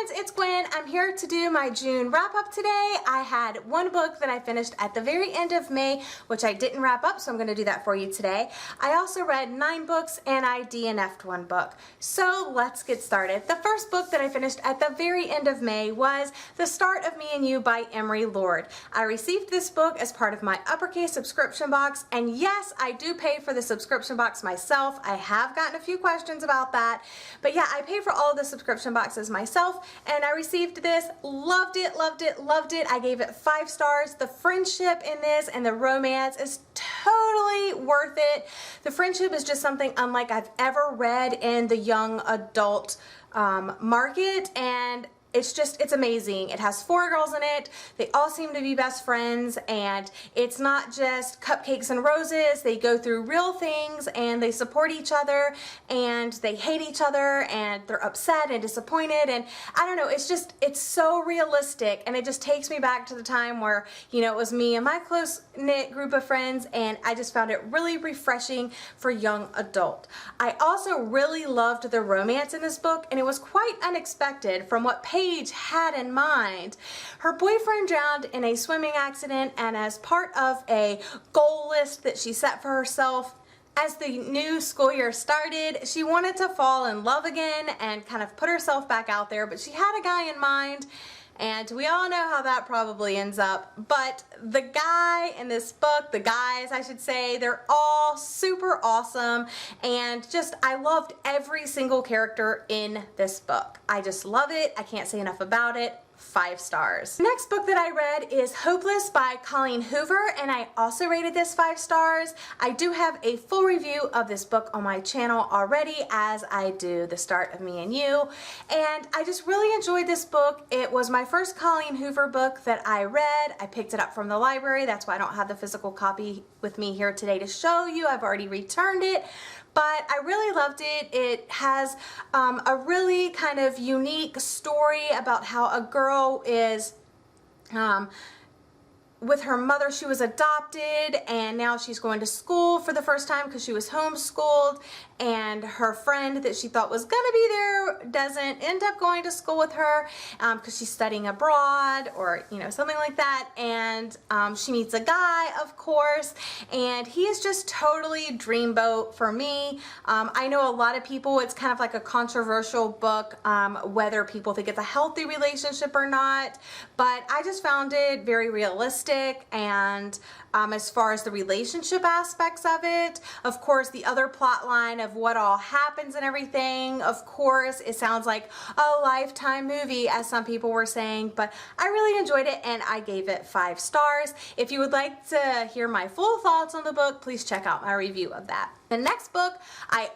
friends, it's Gwen. I'm here to do my June wrap up today. I had one book that I finished at the very end of May, which I didn't wrap up, so I'm going to do that for you today. I also read 9 books and I DNF'd one book. So let's get started. The first book that I finished at the very end of May was The Start of Me and You by Emery Lord. I received this book as part of my uppercase subscription box, and yes, I do pay for the subscription box myself. I have gotten a few questions about that, but yeah, I pay for all of the subscription boxes myself, and I received this, loved it, loved it, loved it. I gave it 5 stars. The friendship in this and the romance is totally worth it. The friendship is just something unlike I've ever read in the young adult market, and it's amazing. It has 4 girls in it. They all seem to be best friends, and it's not just cupcakes and roses. They go through real things, and they support each other, and they hate each other, and they're upset and disappointed, and I don't know, it's so realistic, and it just takes me back to the time where, you know, it was me and my close-knit group of friends, and I just found it really refreshing for young adult. I also really loved the romance in this book, and it was quite unexpected from what Paige had in mind. Her boyfriend drowned in a swimming accident, and as part of a goal list that she set for herself as the new school year started, she wanted to fall in love again and kind of put herself back out there, but she had a guy in mind, and we all know how that probably ends up. But the guy in this book, the guys I should say, they're all super awesome, and just I loved every single character in this book. I just love it. I can't say enough about it. 5 stars. The next book that I read is Hopeless by Colleen Hoover, and I also rated this 5 stars. I do have a full review of this book on my channel already, as I do The Start of Me and You, and I just really enjoyed this book. It was my first Colleen Hoover book that I read. I picked it up from the library. That's why I don't have the physical copy with me here today to show you. I've already returned it. But I really loved it. It has a really kind of unique story about how a girl is with her mother. She was adopted, and now she's going to school for the first time because she was homeschooled, and her friend that she thought was gonna be there doesn't end up going to school with her because she's studying abroad, or you know, something like that, and she meets a guy, of course, and he is just totally dreamboat for me. I know a lot of people, it's kind of like a controversial book, whether people think it's a healthy relationship or not, but I just found it very realistic. And as far as the relationship aspects of it, of course, the other plot line of what all happens and everything, of course, it sounds like a Lifetime movie, as some people were saying, but I really enjoyed it, and I gave it 5 stars. If you would like to hear my full thoughts on the book, please check out my review of that. The next book I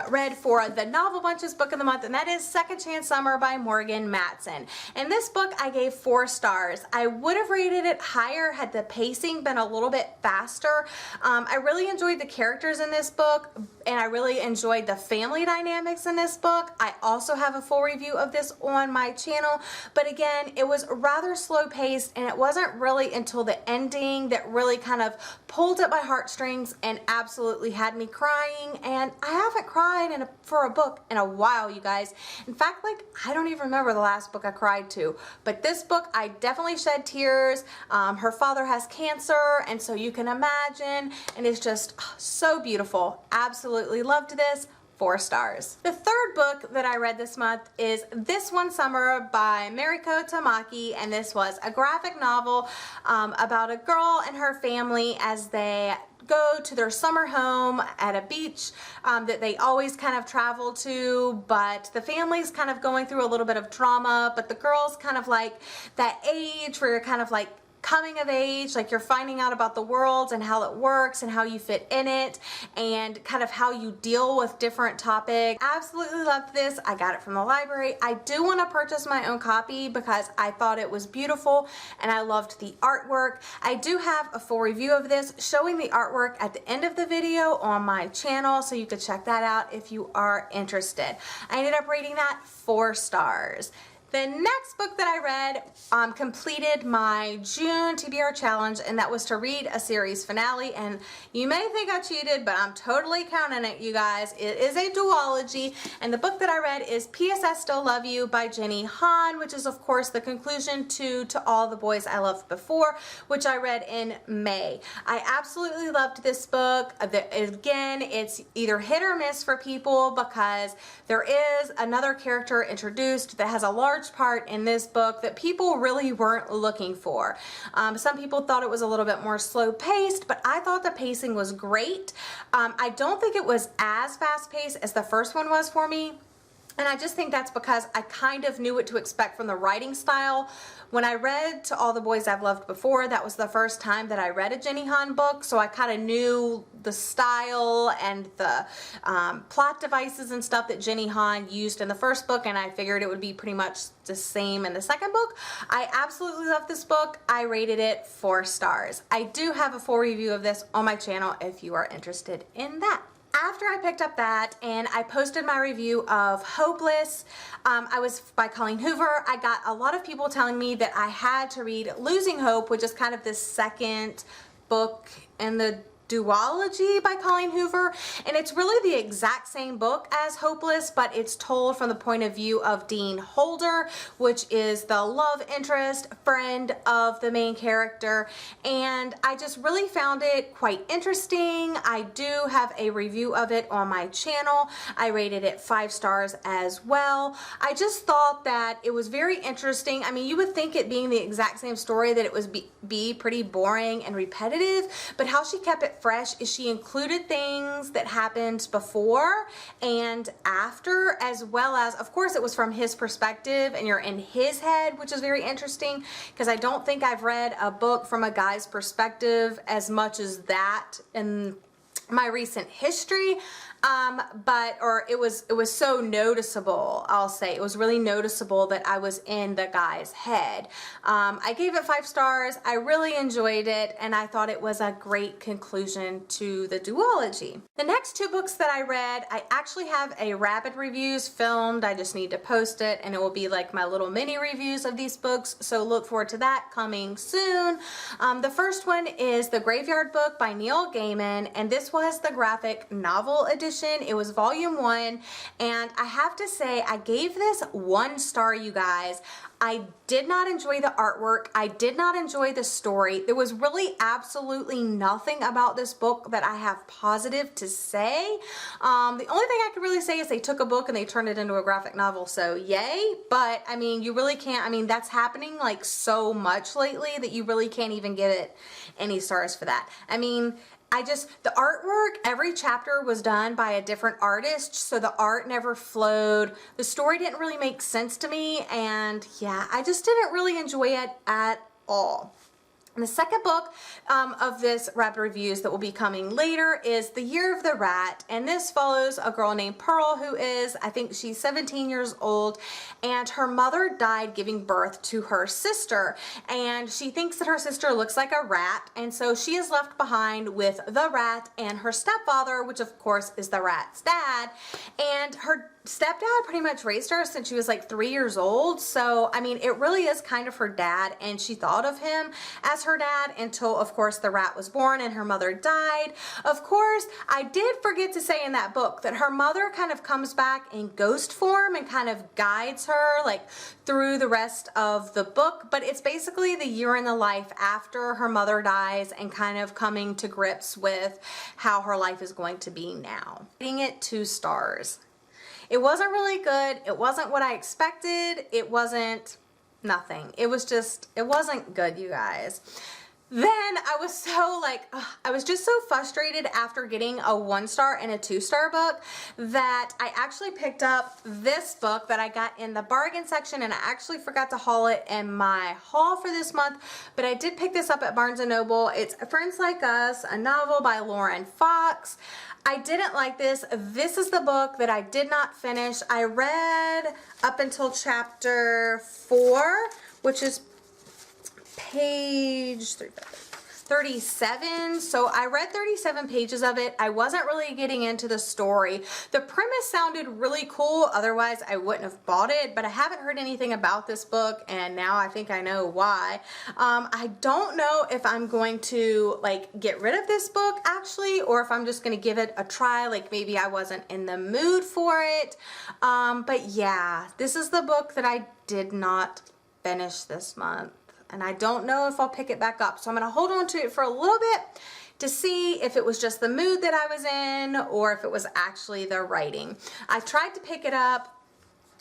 read for the Novel Bunches book of the month, and that is Second Chance Summer by Morgan Matson. And this book I gave 4 stars. I would have rated it higher had the pacing been a little bit faster. I really enjoyed the characters in this book, and I really enjoyed the family dynamics in this book. I also have a full review of this on my channel, but again, it was rather slow paced, and it wasn't really until the ending that really kind of pulled at my heartstrings and absolutely had me crying, and I haven't cried for a book in a while, you guys. In fact, like, I don't even remember the last book I cried to, but this book I definitely shed tears. Her father has cancer, and so you can imagine, and it's just so beautiful. Absolutely loved this. 4 stars. The third book that I read this month is This One Summer by Mariko Tamaki, and this was a graphic novel about a girl and her family as they go to their summer home at a beach that they always kind of travel to, but the family's kind of going through a little bit of drama, but the girl's kind of like that age where you're kind of like coming of age, like you're finding out about the world and how it works and how you fit in it and kind of how you deal with different topics. Absolutely loved this. I got it from the library. I do want to purchase my own copy because I thought it was beautiful and I loved the artwork. I do have a full review of this showing the artwork at the end of the video on my channel, so you could check that out if you are interested. I ended up rating that 4 stars. The next book that I read completed my June TBR challenge, and that was to read a series finale. And you may think I cheated, but I'm totally counting it, you guys. It is a duology, and the book that I read is P.S. I Still Love You by Jenny Han, which is of course the conclusion to All the Boys I Loved Before, which I read in May. I absolutely loved this book. Again, it's either hit or miss for people because there is another character introduced that has a large part in this book that people really weren't looking for. Some people thought it was a little bit more slow paced, but I thought the pacing was great. I don't think it was as fast paced as the first one was for me. And I just think that's because I kind of knew what to expect from the writing style. When I read To All the Boys I've Loved Before, that was the first time that I read a Jenny Han book, so I kind of knew the style and the plot devices and stuff that Jenny Han used in the first book, and I figured it would be pretty much the same in the second book. I absolutely love this book. I rated it 4 stars. I do have a full review of this on my channel if you are interested in that. After I picked up that and I posted my review of Hopeless, I was by Colleen Hoover, I got a lot of people telling me that I had to read Losing Hope, which is kind of the second book in the duology by Colleen Hoover, and it's really the exact same book as Hopeless, but it's told from the point of view of Dean Holder, which is the love interest friend of the main character, and I just really found it quite interesting. I do have a review of it on my channel. I rated it 5 stars as well. I just thought that it was very interesting. I mean, you would think it being the exact same story that it was be pretty boring and repetitive, but how she kept it fresh is she included things that happened before and after, as well as, of course, it was from his perspective and you're in his head, which is very interesting because I don't think I've read a book from a guy's perspective as much as that in my recent history. It was so noticeable, I'll say. It was really noticeable that I was in the guy's head. I gave it 5 stars. I really enjoyed it, and I thought it was a great conclusion to the duology. The next 2 books that I read, I actually have a rapid reviews filmed. I just need to post it, and it will be like my little mini reviews of these books, so look forward to that coming soon. The first one is The Graveyard Book by Neil Gaiman, and this was the graphic novel edition. It was volume 1, and I have to say I gave this 1 star, you guys. I did not enjoy the artwork. I did not enjoy the story. There was really absolutely nothing about this book that I have positive to say. The only thing I could really say is they took a book and they turned it into a graphic novel, so yay. But I mean, you really can't, I mean, that's happening like so much lately that you really can't even give it any stars for that. I mean, the artwork, every chapter was done by a different artist, so the art never flowed. The story didn't really make sense to me, and yeah, I just didn't really enjoy it at all. And the second book of this rapid reviews that will be coming later is The Year of the Rat, and this follows a girl named Pearl who is, I think she's 17 years old, and her mother died giving birth to her sister, and she thinks that her sister looks like a rat, and so she is left behind with the rat and her stepfather, which of course is the rat's dad, and her stepdad pretty much raised her since she was like 3 years old. So I mean, it really is kind of her dad, and she thought of him as her dad until of course the rat was born and her mother died. Of course, I did forget to say in that book that her mother kind of comes back in ghost form and kind of guides her like through the rest of the book, but it's basically the year in the life after her mother dies and kind of coming to grips with how her life is going to be now. Rating it 2 stars. It wasn't really good. It wasn't what I expected. It wasn't nothing. It was just, it wasn't good, you guys. Then I was so like, I was just so frustrated after getting a 1 star and a 2 star book that I actually picked up this book that I got in the bargain section, and I actually forgot to haul it in my haul for this month, but I did pick this up at Barnes & Noble. It's Friends Like Us, a novel by Lauren Fox. I didn't like this. This is the book that I did not finish. I read up until chapter 4, which is page 37, so I read 37 pages of it. I wasn't really getting into the story. The premise sounded really cool, otherwise I wouldn't have bought it, but I haven't heard anything about this book, and now I think I know why. I don't know if I'm going to like get rid of this book actually, or if I'm just going to give it a try, like maybe I wasn't in the mood for it. But yeah, this is the book that I did not finish this month. And I don't know if I'll pick it back up. So I'm going to hold on to it for a little bit to see if it was just the mood that I was in or if it was actually the writing. I tried to pick it up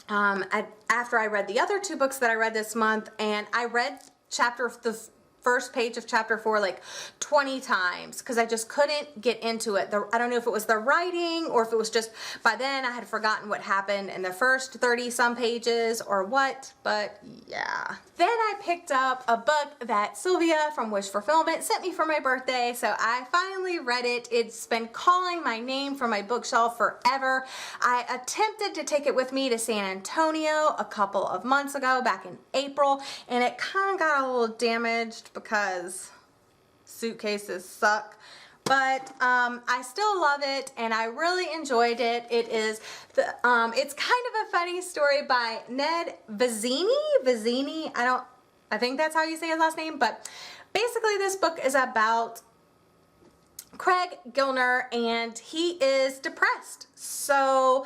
after I read the other 2 books that I read this month, and I read the first page of chapter 4 like 20 times because I just couldn't get into it. I don't know if it was the writing or if it was just by then I had forgotten what happened in the first 30 some pages or what, but yeah. Then I picked up a book that Sylvia from Wish Fulfillment sent me for my birthday, so I finally read it. It's been calling my name from my bookshelf forever. I attempted to take it with me to San Antonio a couple of months ago, back in April, and it kind of got a little damaged because suitcases suck, but I still love it and I really enjoyed it. It is it's kind of a funny story by Ned Vizzini. I think that's how you say his last name, but basically this book is about Craig Gilner, and he is depressed. So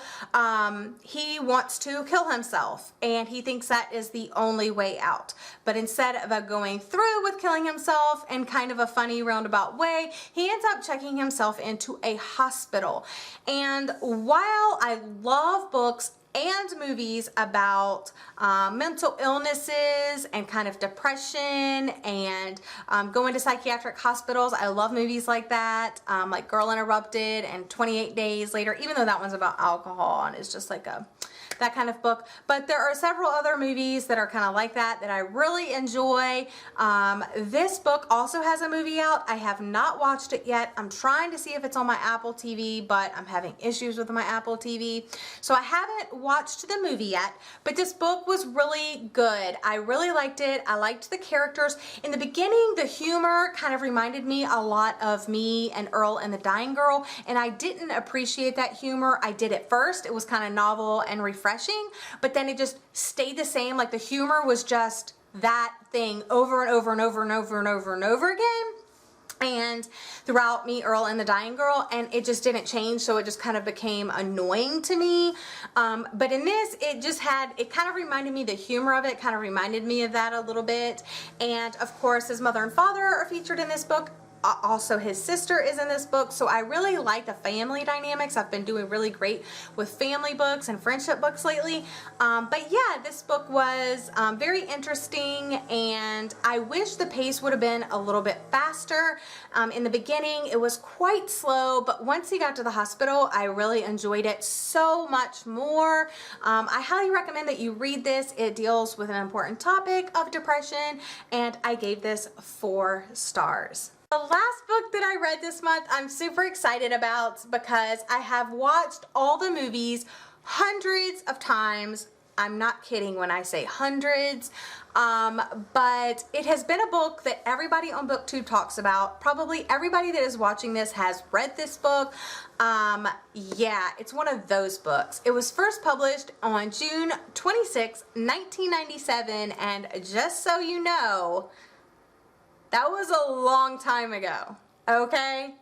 he wants to kill himself, and he thinks that is the only way out. But instead of going through with killing himself in kind of a funny roundabout way, he ends up checking himself into a hospital. And while I love books and movies about mental illnesses and kind of depression and going to psychiatric hospitals, I love movies like that, like Girl Interrupted and 28 Days Later, even though that one's about alcohol and it's just like that kind of book. But there are several other movies that are kind of like that I really enjoy. This book also has a movie out. I have not watched it yet. I'm trying to see if it's on my Apple TV, but I'm having issues with my Apple TV. So I haven't watched the movie yet, but this book was really good. I really liked it. I liked the characters. In the beginning, the humor kind of reminded me a lot of Me and Earl and the Dying Girl, and I didn't appreciate that humor. I did at first. It was kind of novel and refreshing, but then it just stayed the same. Like the humor was just that thing over and over and over and over and over and over again, and throughout Me, Earl, and the Dying Girl, and it just didn't change, so it just kind of became annoying to me. But in this, it kind of reminded me, the humor of it kind of reminded me of that a little bit. And of course, his mother and father are featured in this book. Also, his sister is in this book, so I really like the family dynamics. I've been doing really great with family books and friendship books lately. But yeah, this book was very interesting, and I wish the pace would have been a little bit faster. In the beginning, it was quite slow, but once he got to the hospital, I really enjoyed it so much more. I highly recommend that you read this. It deals with an important topic of depression, and I gave this 4 stars. The last book that I read this month, I'm super excited about because I have watched all the movies hundreds of times. I'm not kidding when I say hundreds, but it has been a book that everybody on BookTube talks about. Probably everybody that is watching this has read this book. Yeah, it's one of those books. It was first published on June 26, 1997, and just so you know, that was a long time ago, okay?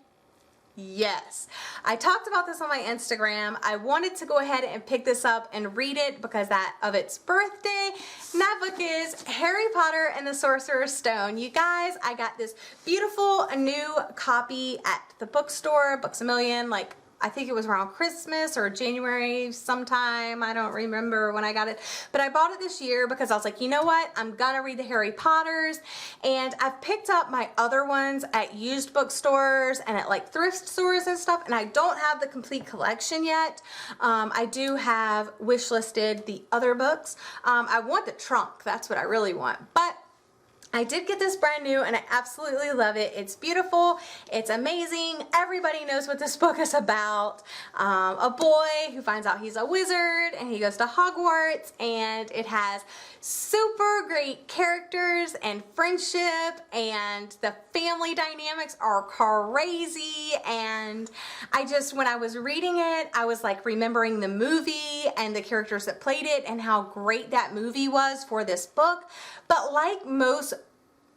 Yes. I talked about this on my Instagram. I wanted to go ahead and pick this up and read it because of its birthday. And that book is Harry Potter and the Sorcerer's Stone. You guys, I got this beautiful new copy at the bookstore, Books A Million, like I think it was around Christmas or January sometime. I don't remember when I got it, but I bought it this year because I was like, you know what? I'm gonna read the Harry Potters, and I've picked up my other ones at used bookstores and at like thrift stores and stuff, and I don't have the complete collection yet. I do have wish listed the other books. I want the trunk. That's what I really want, but I did get this brand new and I absolutely love it. It's beautiful. It's amazing. Everybody knows what this book is about. A boy who finds out he's a wizard and he goes to Hogwarts, and it has super great characters and friendship, and the family dynamics are crazy. And when I was reading it, I was like remembering the movie and the characters that played it and how great that movie was for this book. But like most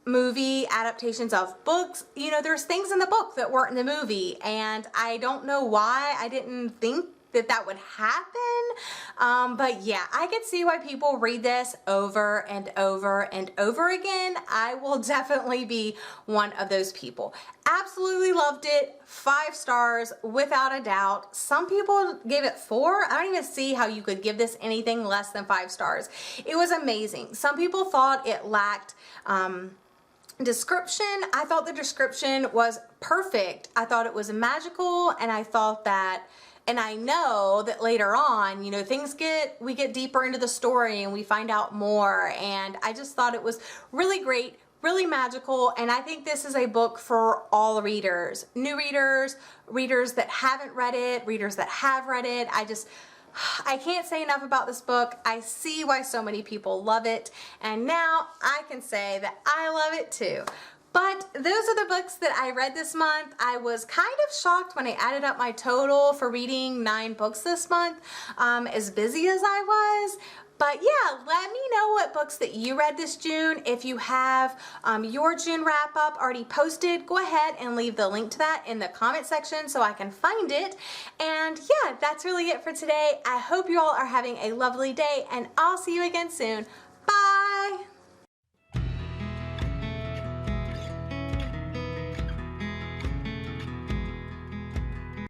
movie adaptations of books, you know, there's things in the book that weren't in the movie, and I don't know why. I didn't think that that would happen, but yeah, I could see why people read this over and over and over again. I will definitely be one of those people. Absolutely loved it. 5 stars without a doubt. Some people gave it 4. I don't even see how you could give this anything less than 5 stars. It was amazing. Some people thought it lacked description. I thought the description was perfect. I thought it was magical, and I thought that, and I know that later on, you know, we get deeper into the story and we find out more, and I just thought it was really great, really magical. And I think this is a book for all readers, new readers, readers that haven't read it, readers that have read it. I can't say enough about this book. I see why so many people love it, and now I can say that I love it too. But those are the books that I read this month. I was kind of shocked when I added up my total for reading 9 books this month, as busy as I was. But yeah, let me know what books that you read this June. If you have your June wrap up already posted, go ahead and leave the link to that in the comment section so I can find it. And yeah, that's really it for today. I hope you all are having a lovely day, and I'll see you again soon.